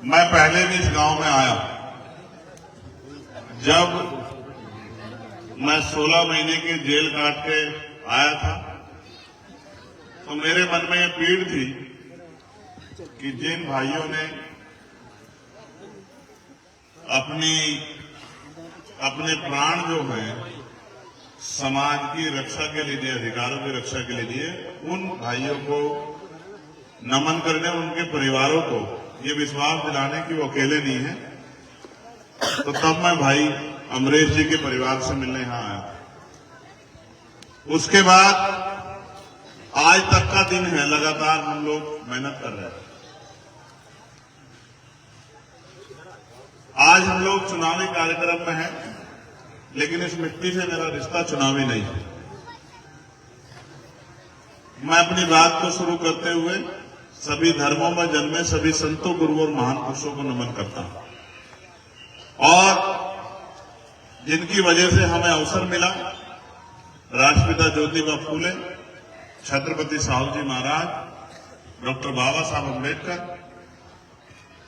मैं पहले भी इस गांव में आया। जब मैं 16 महीने की जेल काट के आया था तो मेरे मन में ये पीड़ थी कि जिन भाइयों ने अपने प्राण जो है समाज की रक्षा के लिए, अधिकारों की रक्षा के लिए दिए, उन भाइयों को नमन करने, उनके परिवारों को ये विश्वास दिलाने कि वो अकेले नहीं है। तो तब मैं भाई अमरेश जी के परिवार से मिलने यहां आया। उसके बाद आज तक का दिन है, लगातार हम लोग मेहनत कर रहे हैं। आज हम लोग चुनावी कार्यक्रम में हैं, लेकिन इस मिट्टी से मेरा रिश्ता चुनावी नहीं है। मैं अपनी बात को शुरू करते हुए सभी धर्मों में जन्मे सभी संतों, गुरुओं और महान पुरुषों को नमन करता हूं और जिनकी वजह से हमें अवसर मिला, राष्ट्रपिता ज्योतिबा फूले, छत्रपति साहू जी महाराज, डॉक्टर बाबा साहब अम्बेडकर,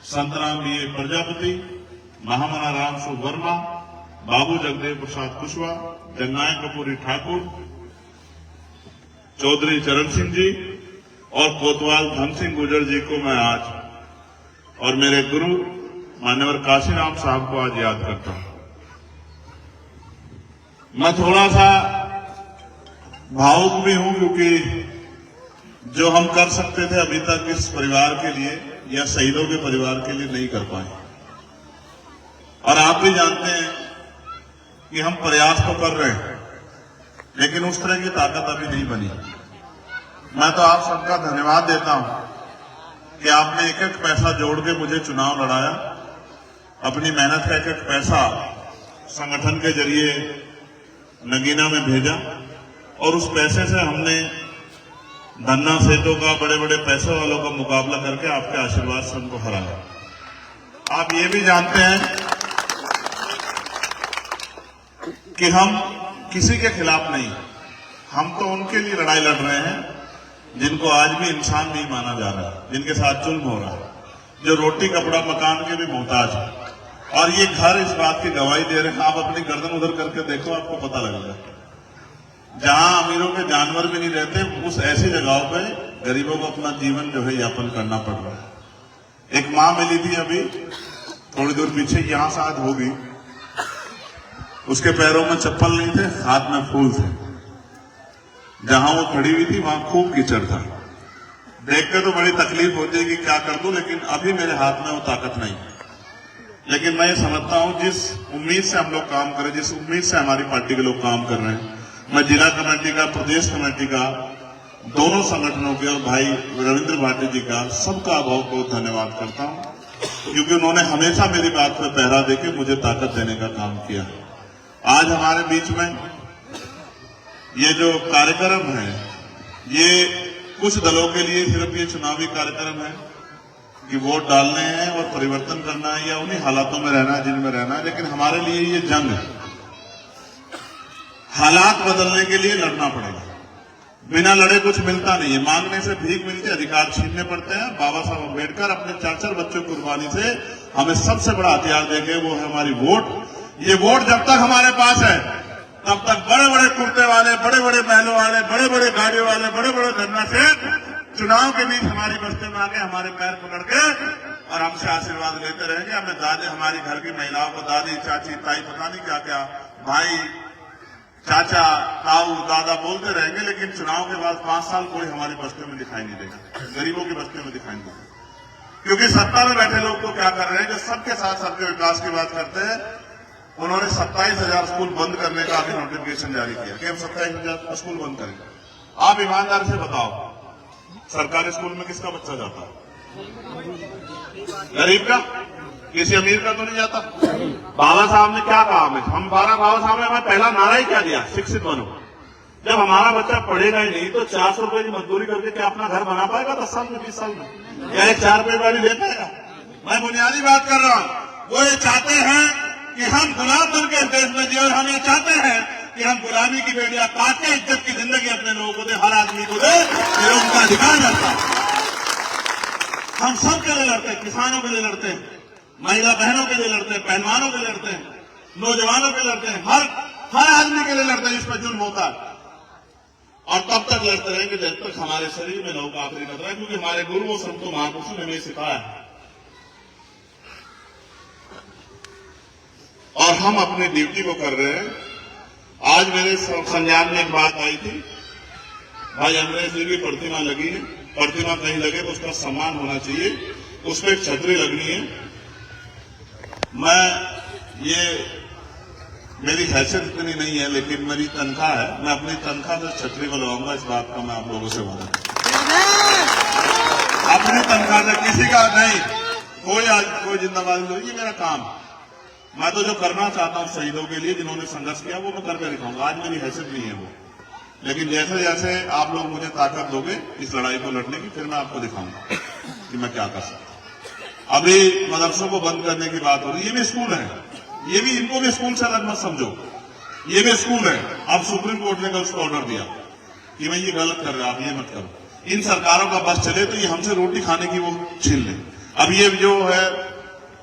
संतराम बी प्रजापति, महामना राम सु वर्मा, बाबू जगदेव प्रसाद कुशवाहा, जननायक कपूरी ठाकुर, चौधरी चरण सिंह जी और कोतवाल धन सिंह गुर्जर जी को मैं आज और मेरे गुरु मान्यवर काशीराम साहब को आज याद करता हूं। मैं थोड़ा सा भावुक भी हूं क्योंकि जो हम कर सकते थे अभी तक इस परिवार के लिए या शहीदों के परिवार के लिए नहीं कर पाए। और आप भी जानते हैं कि हम प्रयास तो कर रहे हैं, लेकिन उस तरह की ताकत अभी नहीं बनी। मैं तो आप सबका धन्यवाद देता हूं कि आपने एक एक पैसा जोड़ के मुझे चुनाव लड़ाया, अपनी मेहनत का एक एक पैसा संगठन के जरिए नगीना में भेजा और उस पैसे से हमने धन्ना सेठों का, बड़े बड़े पैसे वालों का मुकाबला करके आपके आशीर्वाद से उनको हराया। आप ये भी जानते हैं कि हम किसी के खिलाफ नहीं, हम तो उनके लिए लड़ाई लड़ रहे हैं जिनको आज भी इंसान नहीं माना जा रहा है, जिनके साथ जुल्म हो रहा है, जो रोटी कपड़ा मकान के भी मोहताज है। और ये घर इस बात की गवाही दे रहे हैं। आप अपनी गर्दन उधर करके देखो, आपको पता लगेगा। जहां अमीरों के जानवर भी नहीं रहते, उस ऐसी जगहों पे गरीबों को अपना जीवन जो है यापन करना पड़ रहा है। एक मां मिली थी अभी थोड़ी दूर पीछे, यहां साथ होगी, उसके पैरों में चप्पल नहीं थे, हाथ में फूल थे। जहां वो खड़ी हुई थी वहां खूब कीचड़ था। देख के तो बड़ी तकलीफ होती है कि क्या कर दूं, लेकिन अभी मेरे हाथ में वो ताकत नहीं। लेकिन मैं ये समझता हूं जिस उम्मीद से हम लोग काम करें, जिस उम्मीद से हमारी पार्टी के लोग काम कर रहे हैं, मैं जिला कमेटी का, प्रदेश कमेटी का, दोनों संगठनों के और भाई रविंद्र भाटी जी का, सबका बहुत बहुत धन्यवाद करता हूं, क्योंकि उन्होंने हमेशा मेरी बात पर पहरा देके मुझे ताकत देने का काम किया। आज हमारे बीच में ये जो कार्यक्रम है, ये कुछ दलों के लिए सिर्फ ये चुनावी कार्यक्रम है कि वोट डालने हैं और परिवर्तन करना है या उन्हीं हालातों में रहना है जिनमें रहना है, लेकिन हमारे लिए ये जंग है। हालात बदलने के लिए लड़ना पड़ेगा। बिना लड़े कुछ मिलता नहीं है, मांगने से भीख मिलती है, अधिकार छीनने पड़ते हैं। बाबा साहब अम्बेडकर अपने 4-4 बच्चों की कुर्बानी से हमें सबसे बड़ा हथियार देंगे, वो है हमारी वोट। ये वोट जब तक हमारे पास है तब तक बड़े बड़े कुर्ते वाले, बड़े बड़े महलों वाले, बड़े बड़े गाड़ियों वाले, बड़े बड़े धरना से चुनाव के बीच हमारी बस्ती में आके हमारे पैर पकड़ के और हमसे आशीर्वाद लेते रहेंगे। हमें दादी, हमारी घर की महिलाओं को दादी, चाची, ताई, पता नहीं क्या क्या, भाई, चाचा, ताऊ, दादा बोलते रहेंगे, लेकिन चुनाव के बाद 5 साल कोई हमारी बस्ती में दिखाई नहीं देगा, गरीबों की बस्ती में दिखाई नहीं देगा। क्योंकि सत्ता में बैठे लोग तो क्या कर रहे हैं, जो सबके साथ सबके विकास की बात करते हैं, उन्होंने 27,000 स्कूल बंद करने का अभी नोटिफिकेशन जारी किया कि हम 27,000 स्कूल बंद करेंगे। आप ईमानदार से बताओ, सरकारी स्कूल में किसका बच्चा जाता है? गरीब का, किसी अमीर का तो नहीं जाता। बाबा साहब ने क्या कहा हमें, हम बाबा साहब ने हमें पहला नारा ही क्या दिया, शिक्षित बनो। जब हमारा बच्चा पढ़ेगा ही नहीं तो 400 रुपए की मजदूरी करके क्या अपना घर बना पाएगा 10 साल में, 20 साल में? क्या एक 4 रुपए वाली ले पाएगा? मैं बुनियादी बात कर रहा हूं। वो ये चाहते हैं कि हम गुलाम बन के देश में जिए, और हम ये चाहते हैं कि हम गुलामी की बेड़ियां काट के इज्जत की जिंदगी अपने लोगों को दे, हर आदमी को दे, ये उनका अधिकार रहता है। हम सब के लिए लड़ते हैं, किसानों के लिए लड़ते हैं, महिला बहनों के लिए लड़ते हैं, पहलवानों के लिए लड़ते हैं, नौजवानों के लिए लड़ते हैं, हर आदमी के लिए लड़ते हैं जिस पर जुल्म होता है। और तब तक लड़ते रहेंगे जब तक हमारे शरीर में लहू का आखिरी कतरा है, क्योंकि हमारे गुरुओं संतों महापुरुषों ने हमें सिखाया है। और हम अपनी ड्यूटी को कर रहे हैं। आज मेरे संज्ञान में एक बात आई थी, भाई अमरेश जी की प्रतिमा लगी है, प्रतिमा कहीं लगे तो उसका सम्मान होना चाहिए, उस पर एक छतरी लगनी है। ये मेरी हैसियत इतनी नहीं है, लेकिन मेरी तनख्वाह है, मैं अपनी तनख्वाह से छतरी को लगाऊंगा। इस बात का मैं आप लोगों से वादा अपनी तनख्वाह से, किसी का नहीं, कोई जिंदाबादी नहीं, ये मेरा काम। मैं तो जो करना चाहता हूं शहीदों के लिए जिन्होंने संघर्ष किया वो मैं करके दिखाऊंगा। आज मेरी हैसियत नहीं है वो, लेकिन जैसे जैसे आप लोग मुझे ताकत दोगे इस लड़ाई को लड़ने की, फिर मैं आपको दिखाऊंगा कि मैं क्या कर सकता हूं। अभी मदरसों को बंद करने की बात हो रही है, ये भी स्कूल है, ये भी, इनको भी स्कूल से अलग मत समझो, ये भी स्कूल है। अब सुप्रीम कोर्ट ने कल उसको ऑर्डर दिया कि मैं ये गलत कर रहा, आप ये मत करो। इन सरकारों का बस चले तो ये हमसे रोटी खाने की वो छीन ले। अब ये जो है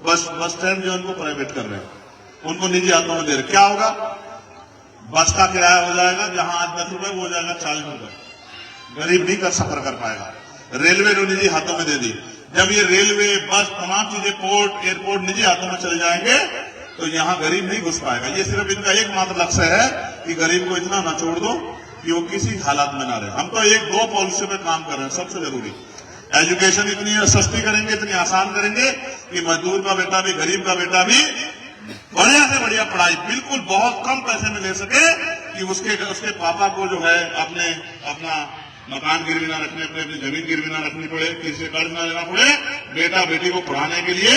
बस स्टैंड जो उनको प्राइवेट कर रहे हैं, उनको निजी हाथों में दे रहे, क्या होगा? बस का किराया हो जाएगा, जहां आज 10 रुपए वो हो जाएगा 40 रुपए। गरीब नहीं कर सफर कर पाएगा। रेलवे ने निजी हाथों में दे दी। जब ये रेलवे, बस, तमाम चीजें, पोर्ट, एयरपोर्ट निजी हाथों में चले जाएंगे तो यहाँ गरीब नहीं घुस पाएगा। ये सिर्फ इनका एकमात्र लक्ष्य है कि गरीब को इतना न छोड़ दो कि वो किसी हालात में ना रहे। हम तो 1-2 पॉलिसी पे काम कर रहे हैं। सबसे जरूरी एजुकेशन इतनी सस्ती करेंगे, इतनी आसान करेंगे कि मजदूर का बेटा भी, गरीब का बेटा भी बढ़िया से बढ़िया पढ़ाई बिल्कुल बहुत कम पैसे में ले सके कि उसके पापा को जो है अपना मकान गिरवी ना रखने, अपनी जमीन गिरवी ना रखनी पड़े, किसी से कर्ज ना लेना पड़े, बेटा बेटी को पढ़ाने के लिए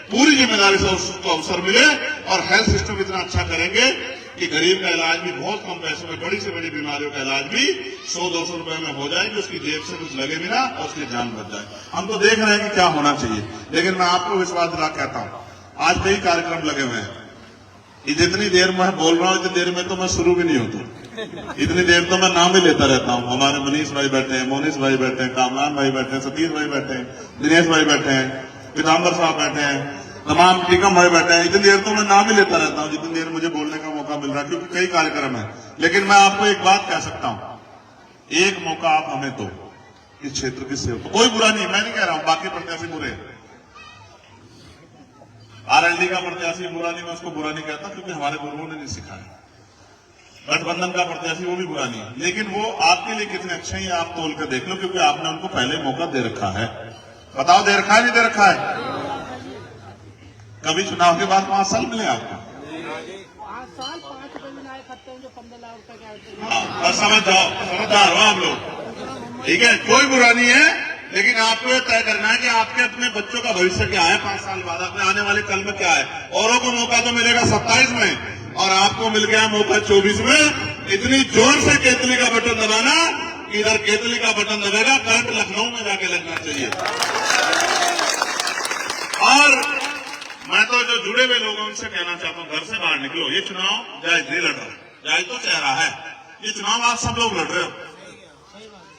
पूरी जिम्मेदारी से उसको अवसर मिले। और हेल्थ सिस्टम इतना अच्छा करेंगे कि गरीब का इलाज भी बहुत कम पैसों में, बड़ी से बड़ी बीमारियों का इलाज भी 100-200 रुपए में हो जाए कि उसकी जेब से कुछ लगे भी ना और उसकी जान बच जाए। हम तो देख रहे हैं कि क्या होना चाहिए, लेकिन मैं आपको विश्वास दिला कहता हूं, आज कई कार्यक्रम लगे हुए हैं। जितनी देर मैं बोल रहा हूं इतनी देर में तो मैं शुरू भी नहीं होता, इतनी देर तो मैं नाम ही लेता रहता हूं। हमारे मनीष भाई बैठे हैं, मोनिश भाई बैठे हैं, कामरान भाई बैठे हैं, सतीश भाई बैठे हैं, दिनेश भाई बैठे हैं, पीताम्बर साहब बैठे हैं, तमाम टीकम भाई बैठे हैं। इतनी देर तो मैं नाम ही लेता रहता हूं जितनी देर मुझे बोलने का मौका मिल रहा है, क्योंकि कई कार्यक्रम है। लेकिन मैं आपको एक बात कह सकता हूं, एक मौका आप हमें दो इस क्षेत्र की सेवा। कोई बुरा नहीं, मैं नहीं कह रहा हूं बाकी प्रत्याशी बुरे, आरएलडी का प्रत्याशी बुरा नहीं, मैं उसको बुरा नहीं कहता, क्योंकि हमारे गुरुओं ने नहीं सिखाया। गठबंधन का प्रत्याशी वो भी बुरा नहीं है, लेकिन वो आपके लिए कितने अच्छे हैं आप तोल कर देख लो, क्योंकि आपने उनको पहले मौका दे रखा है। बताओ दे रखा है नहीं दे रखा है? कभी चुनाव के बाद 5 साल मिले आपको? 5 साल 5 रुपए में आए खत्ते हैं जो 15 लाख रुपए का। बस समझ जाओ, समझदार हो आप लोग, ठीक है? कोई बुरा नहीं है, लेकिन आपको ये तय करना है कि आपके अपने बच्चों का भविष्य क्या है 5 साल बाद, अपने आने वाले कल में क्या है। औरों को मौका तो मिलेगा 27 में और आपको मिल गया मौका 24 में। इतनी जोर से केतली का बटन दबाना कि इधर केतली का बटन दबेगा, करंट लखनऊ में जाके लगना चाहिए। और मैं तो जो जुड़े हुए लोगों उनसे कहना चाहता हूं, घर से बाहर निकलो। ये चुनाव जायज नहीं लड़ रहा, जायज तो चेहरा है, ये चुनाव आप सब लोग लड़ रहे हो।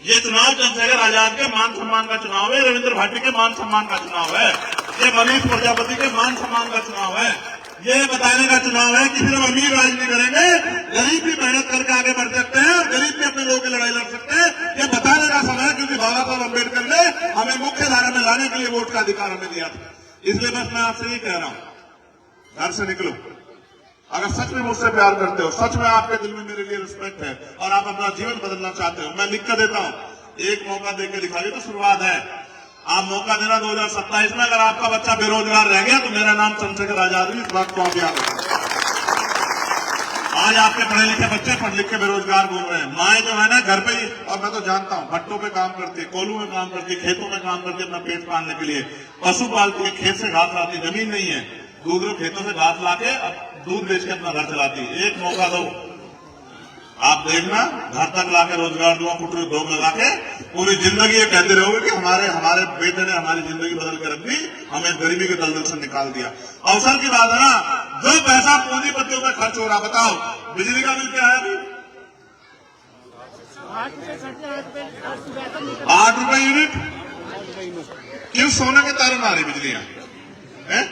ये चुनाव चंद्रशेखर आजाद के मान सम्मान का चुनाव है, रविंद्र भाटी के मान सम्मान का चुनाव है, ये मनीष प्रजापति के मान सम्मान का चुनाव है। ये बताने का चुनाव है कि सिर्फ अमीर राज नहीं करेंगे, गरीब भी मेहनत करके आगे बढ़ सकते हैं, गरीब भी अपने लोगों की लड़ाई लड़ सकते हैं। ये बताने का समय है, क्योंकि बाबा साहब अम्बेडकर ने हमें मुख्य धारा में लाने के लिए वोट का अधिकार हमें दिया था। इसलिए बस मैं आपसे ये कह रहा हूं, घर से निकलो। अगर सच में मुझसे प्यार करते हो, सच में आपके दिल में मेरे लिए रिस्पेक्ट है और आप अपना जीवन बदलना चाहते हो, मैं लिख कर देता हूं, एक मौका देकर दिखाइए तो शुरुआत है। आप मौका देना 2027 में। अगर आपका बच्चा बेरोजगार रह गया तो मेरा नाम चंद्रशेखर आजाद है, इस बात को आप याद रखें। आज आपके पढ़े लिखे बच्चे पढ़ लिख के बेरोजगार घूम रहे हैं। माए जो है ना घर पे ही, और मैं तो जानता हूं भट्टों पे काम करती है, कोल्हू में काम करती है, खेतों में काम करती है अपना पेट पालने के लिए, पशु पालती है, खेत से घास लाती, जमीन नहीं है, दूसरे खेतों से घास लाके दूध बेच के अपना घर चलाती है। एक मौका दो, आप देखना घर तक लाके रोजगार दूंगा, कुटुंब उद्योग लगा के पूरी जिंदगी ये कहते रहोगे कि हमारे बेटे ने हमारी जिंदगी बदल के रख दी, हमें गरीबी के दलदल से निकाल दिया। अवसर की बात है ना, जो पैसा पूंजीपतियों पे खर्च हो रहा, बताओ बिजली का बिल क्या है अभी? 8 रुपए यूनिट। क्यों सोने के तारों में आ रही बिजलियां हैं?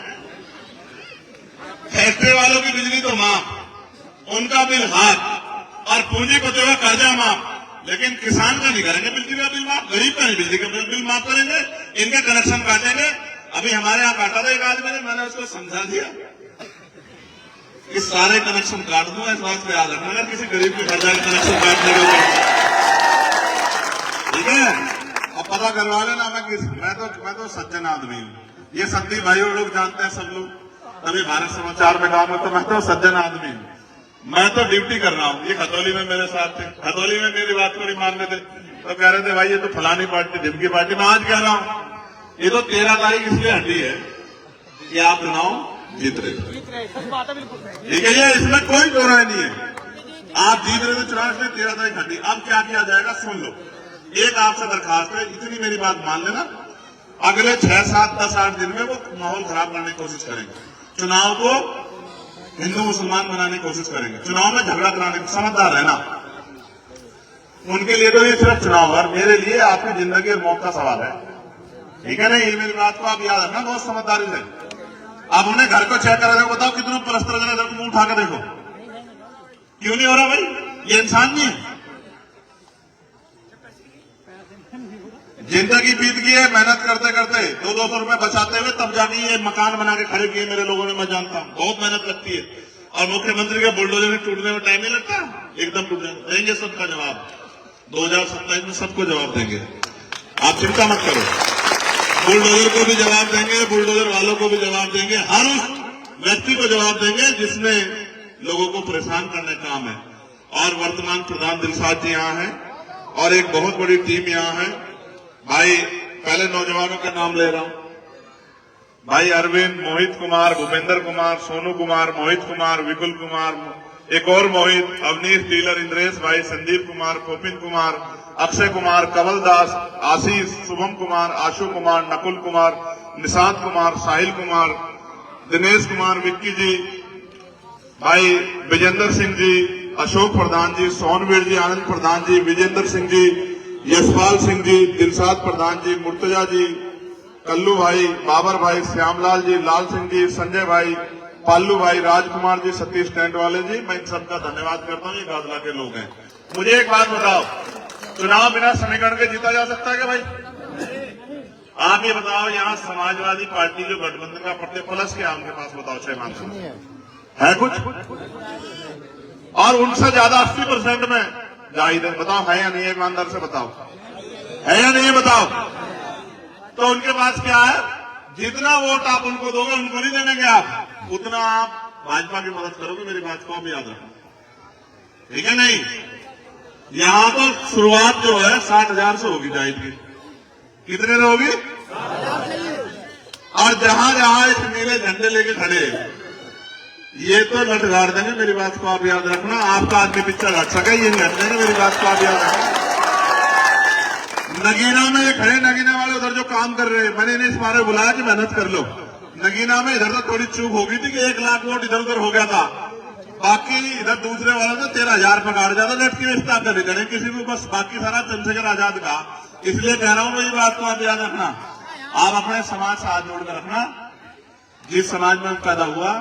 फैक्ट्री वालों की बिजली तो माफ, उनका बिल हाफ, और पूंजीपतियों का कर्जा माफ, लेकिन किसान का नहीं करेंगे बिजली का बिल माफ, गरीब का नहीं बिजली का बिल माफ करेंगे, इनके कनेक्शन काटेंगे। अभी हमारे यहाँ काटा था एक आदमी ने, मैंने उसको समझा दिया कि सारे कनेक्शन काट दूंगा, इस बात को याद रखना अगर किसी गरीब के घर जाके कनेक्शन काटने का, ठीक है? अब पता करवा लेना, मैं तो सज्जन आदमी हूँ, ये संदीप भाई लोग जानते हैं सब लोग, तभी भारत समाचार में काम होता, मैं तो सज्जन आदमी हूँ, मैं तो ड्यूटी कर रहा हूँ। ये खतौली में मेरे साथ थे, खतौली में मेरी बात को नहीं मान रहे थे, तो कह रहे थे भाई ये तो फलानी पार्टी ढिमकी पार्टी। मैं आज कह रहा हूँ ये तो 13 तारीख इसलिए हटी है कि आप चुनाव जीत रहे थे, ठीक है? ये इसमें कोई दो राय नहीं है, आप जीत रहे थे चुनाव, इसलिए 13 तारीख हटी। अब क्या किया जाएगा सुन लो, एक आपसे दरखास्त है, इतनी मेरी बात मान लेना, अगले 6, 7, 10, 8 दिन में वो माहौल खराब करने की कोशिश करेंगे, चुनाव को हिंदू मुसलमान बनाने की कोशिश करेंगे, चुनाव में झगड़ा कराने की, समझदार रहना। उनके लिए तो ये सिर्फ चुनाव है, मेरे लिए आपकी जिंदगी और मौत का सवाल है, ठीक है ना? ये मेरी बात को आप याद रखना बहुत समझदारी से। आप उन्हें घर को चेक करा, देखो बताओ कितनों पलस्तर करा, इधर मुंह उठा के देखो, क्यों नहीं हो रहा भाई? ये इंसान नहीं है? जिंदगी बीत गई है मेहनत करते करते, 200 रुपए बचाते हुए, तब जाके ये मकान बना के खड़े किए मेरे लोगों ने, मैं जानता हूं बहुत मेहनत लगती है। और मुख्यमंत्री के बुलडोजर टूटने में टाइम नहीं लगता, एकदम टूट देंगे सबका जवाब, 2027 में सबको जवाब देंगे, आप चिंता मत करो। बुलडोजर को भी जवाब देंगे, बुलडोजर वालों को भी जवाब देंगे, हर उस व्यक्ति को जवाब देंगे जिसने लोगों को परेशान करने का काम है। और वर्तमान प्रधान दिलशाद जी यहाँ है और एक बहुत बड़ी टीम यहाँ है। भाई पहले नौजवानों के नाम ले रहा हूं, भाई अरविंद, मोहित कुमार, भूपेंद्र कुमार, सोनू कुमार, मोहित कुमार, विपुल कुमार, एक और मोहित, अवनीश डीलर, इंद्रेश भाई, संदीप कुमार, कोपिन कुमार, अक्षय कुमार, कमल दास, आशीष, शुभम कुमार, आशु कुमार, नकुल कुमार, निशांत कुमार, साहिल कुमार, दिनेश कुमार, विक्की जी, भाई विजेंद्र सिंह जी, अशोक प्रधान जी, सोनवीर जी, आनंद प्रधान जी, विजेंद्र सिंह जी, यशपाल सिंह जी, दिलशाद प्रधान जी, मुर्तजा जी, कल्लू भाई, बाबर भाई, श्यामलाल जी, लाल सिंह जी, संजय भाई, पालू भाई, राजकुमार जी, सतीश टेंट वाले जी, मैं इन सबका धन्यवाद करता हूँ, ये गाजला के लोग हैं। मुझे एक बात बताओ, चुनाव बिना समीकरण के जीता जा सकता है क्या भाई? आप ये बताओ, यहाँ समाजवादी पार्टी जो गठबंधन का पट्टे प्लस के आपके पास बताओ 6 मानसून है कुछ, और उनसे ज्यादा 80% में जाहिद है, बताओ है या नहीं? ईमानदार से बताओ, है या नहीं बताओ? तो उनके पास क्या है? जितना वोट आप उनको दोगे उनको नहीं देंगे आप, उतना आप भाजपा की मदद करोगे, मेरी बात को आप याद रखो, ठीक है? नहीं, यहां तो शुरुआत जो है 60,000 से होगी जाहिद की, कितने से होगी? और जहां जहां इस नीले झंडे लेके खड़े, ये तो लट गाड़ देंगे, मेरी बात को आप याद रखना, आपका आदमी पिक्चर घट सके ये नहीं हट देंगे, मेरी बात को आप याद रखना। नगीना में ये खड़े, नगीना वाले उधर जो काम कर रहे हैं, मैंने इन्हें इस बारे में बुलाया कि मेहनत कर लो। नगीना में इधर तो थोड़ी चूक हो गई थी कि 1 लाख वोट इधर उधर हो गया था, बाकी इधर दूसरे वाला तो 13,000 पे काट जाता, लटकी रिश्ता कर करें किसी को, बस बाकी सारा चंद्रशेखर आजाद का। इसलिए कह रहा हूं मेरी बात को आप याद रखना, आप अपने समाज से हाथ जोड़कर रखना, जिस समाज में पैदा हुआ,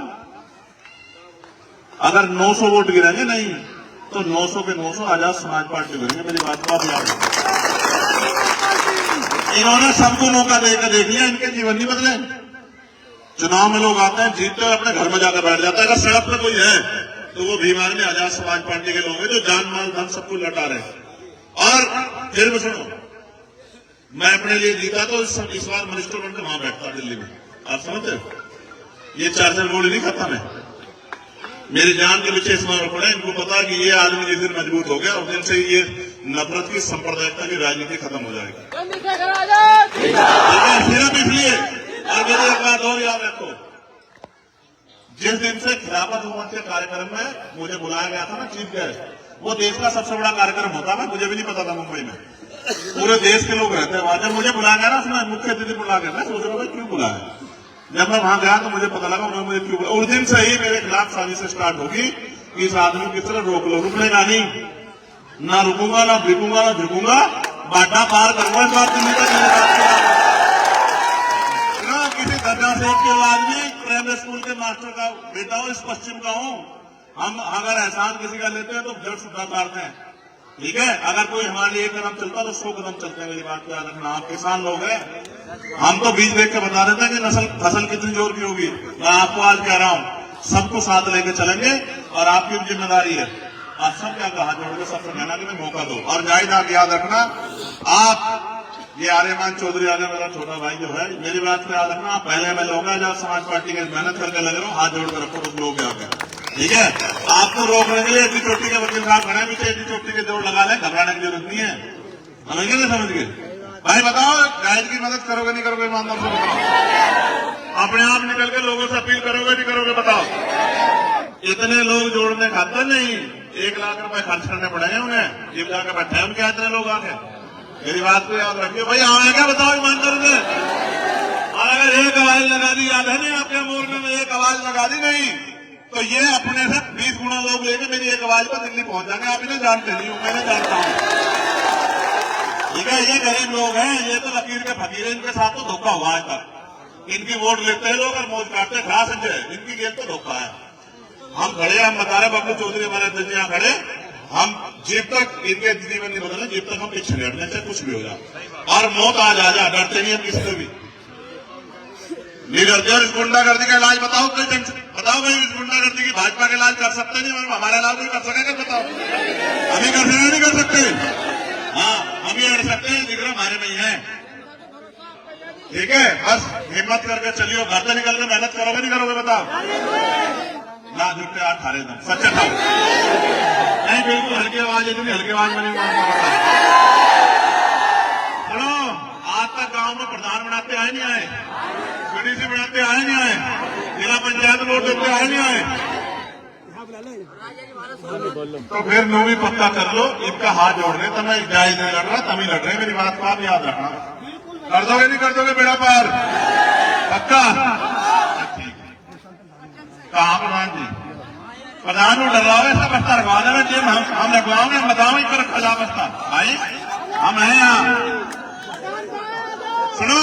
अगर 900 वोट गिरेंगे नहीं तो 900 के 900 आजाद समाज पार्टी गिरेंगे, मेरी बात को आप याद रखें। इन्होंने सबको मौका देकर देख लिया, इनके जीवन नहीं बदले। चुनाव में लोग आते हैं, जीतते हैं, अपने घर में जाकर बैठ जाता है। अगर सड़क पर कोई है तो वो भीमार में आजाद समाज पार्टी के लोग हैं जो जान माल धन सबको लौटा रहे हैं। और फिर भी सुनो, मैं अपने लिए जीता तो इस बार मिनिस्टर बनकर वहां बैठता दिल्ली में, आप समझते हो? ये 4 गोली नहीं खाता मैं, मेरी जान के पीछे इस बार पड़े। इनको पता कि ये आदमी जिस दिन मजबूत हो गया उस दिन से ये नफरत की, सांप्रदायिकता की राजनीति खत्म हो जाएगी, सिर्फ इसलिए। और मेरी एक बात और याद रखो, जिस दिन से खिलाफत हुकूमत के कार्यक्रम में मुझे बुलाया गया था ना चीफ गेस्ट, वो देश का सबसे बड़ा कार्यक्रम होता था, मुझे भी नहीं पता था, मुंबई में पूरे देश के लोग रहते हैं वहां। जब मुझे बुलाया गया ना, उसमें मुख्य अतिथि बुला गया, मैं सोच रहा था क्यों बुलाया। जब मैं वहां गया तो मुझे पता लगा उन्होंने मुझे क्यों बुलाया। उस दिन से ही मेरे खिलाफ साजिश स्टार्ट होगी कि इस आदमी की तरह रोक लो, रुकने का नहीं, ना रुकूंगा, ना बिकूंगा, ना झुकूंगा, बाटा पार करूंगा इस बार दिल्ली तक। कोट के आदमी प्राइमरी स्कूल के मास्टर का बेटा हूं, इस पश्चिम का हूं। हम अगर एहसान किसी का लेते हैं तो जड़ सुधा करते हैं, ठीक है। अगर कोई हमारे लिए 1 कदम चलता है तो 100 कदम चलते हैं, मेरी बात को याद रखना। आप किसान लोग हैं, हम तो बीज देख के बता देते हैं कि फसल कितनी जोर की होगी। मैं आपको आज कह रहा हूं, सबको साथ लेके चलेंगे और आपकी भी जिम्मेदारी है। आप सब क्या कहा जोड़ के सबसे कहना कि मैं मौका दो। और जाहिद आप याद रखना, आप ये आर्यमान चौधरी आगे मेरा छोटा भाई जो है, मेरी बात को याद रखना, आप पहले में लोग हैं जब समाज पार्टी के मेहनत करके लगे रहो, हाथ जोड़ कर रखो उस लोग आगे, ठीक है। आपको रोकने के लिए एडी चोटी के वकील साहब खड़े पीछे, एडी चोटी के जोड़ लगा लें, घबराने की जरूरत नहीं है। समझ गए नहीं समझ गए? भाई बताओ, जाहिद की मदद करोगे नहीं करोगे? ईमानदार से बताओ। अपने आप निकल के लोगों से अपील करोगे नहीं करोगे? बताओ। इतने लोग जोड़ने खाते नहीं, 1 लाख रुपए खर्च करने पड़ेंगे उन्हें, जिम जाकर बैठे हैं उनके इतने लोग आके। मेरी बात को याद रखिए भाई, आए क्या बताओ ईमानदार से। और अगर एक आवाज लगा दी, याद है नहीं आपके मोर्चे में एक आवाज लगा दी नहीं, तो ये अपने से 20 गुना लोग लेके मेरी एक आवाज पर दिल्ली पहुंच जाएंगे। आप इन्हें जानते नहीं हो, मैंने जानता हूं, ठीक है। ये गरीब लोग हैं, ये तो लकीर के फकीर, इनके साथ तो धोखा हुआ है तक। इनकी वोट लेते हैं लोग और मौज काटते हैं, खा संजय, इनकी गेम तो धोखा है। हम खड़े, हम बता रहे बबलू चौधरी हमारे अध्यक्ष यहाँ खड़े, हम जब तक इनके जीवन नहीं बदले, जब तक हम पीछे नहीं हटने से कुछ भी हो जाए। और मौत आ जा, डरते नहीं हम किसी से भी नहीं डरते। और इस गुंडागर्दी का इलाज बताओ, कोई बताओ भाई, इस गुंडागर्दी की भाजपा का इलाज कर सकते नहीं, हमारा इलाज नहीं कर सकेगा? बताओ, हम ही कर सकते नहीं कर सकते? हाँ, हम ही लड़ सकते हैं, जिक्र हमारे में ही है, ठीक है। बस हिम्मत करके चलियो, घर से निकल के मेहनत करोगे नहीं करोगे? बताओ ना, जुटे आप खा रहे थे, सच्चे था नहीं, बिल्कुल हल्की आवाज, इतनी हल्की आवाज में नहीं मानता। सुनो, आज तक गांव में प्रधान बनाते आए नहीं आए, पीडीसी बनाते आए नहीं आए, जिला पंचायत वोट देते आए नहीं आए, तो फिर नो भी पक्का कर लो, इनका हाथ जोड़ रहे, तब मैं जायज नहीं लड़ रहा, तभी लड़ रहे। मेरी बात को आप याद रखना, कर दोगे नहीं कर दोगे बेड़ा पार? पक्का? ठीक है। कहाँ प्रधान जी? प्रधान को डर रहा है, ऐसा बस्ता रखवा देना जिम हम रखवाओगे, हम बताओ इनको रखा जा बस्ता भाई, हम हैं यहाँ। सुनो,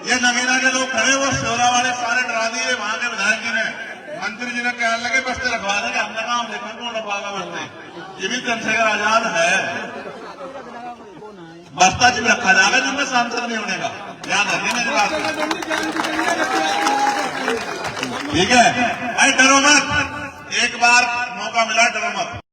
ये नगीना के लोग खड़े, वो शोरा वाले सारे डरा दिए वहां के विधायक जी ने, मंत्री जी ने कहने लगे बस्ते रखवा देंगे, हमने कहा हम देखा कौन रखवागा बस्ते, ये भी चंद्रशेखर आजाद है, बस्ता जिम रखा जाएगा जिनमें सांसद नहीं होने का, याद रखिए मेरी बात, ठीक है भाई। डरो मत, एक बार मौका मिला, डरो मत।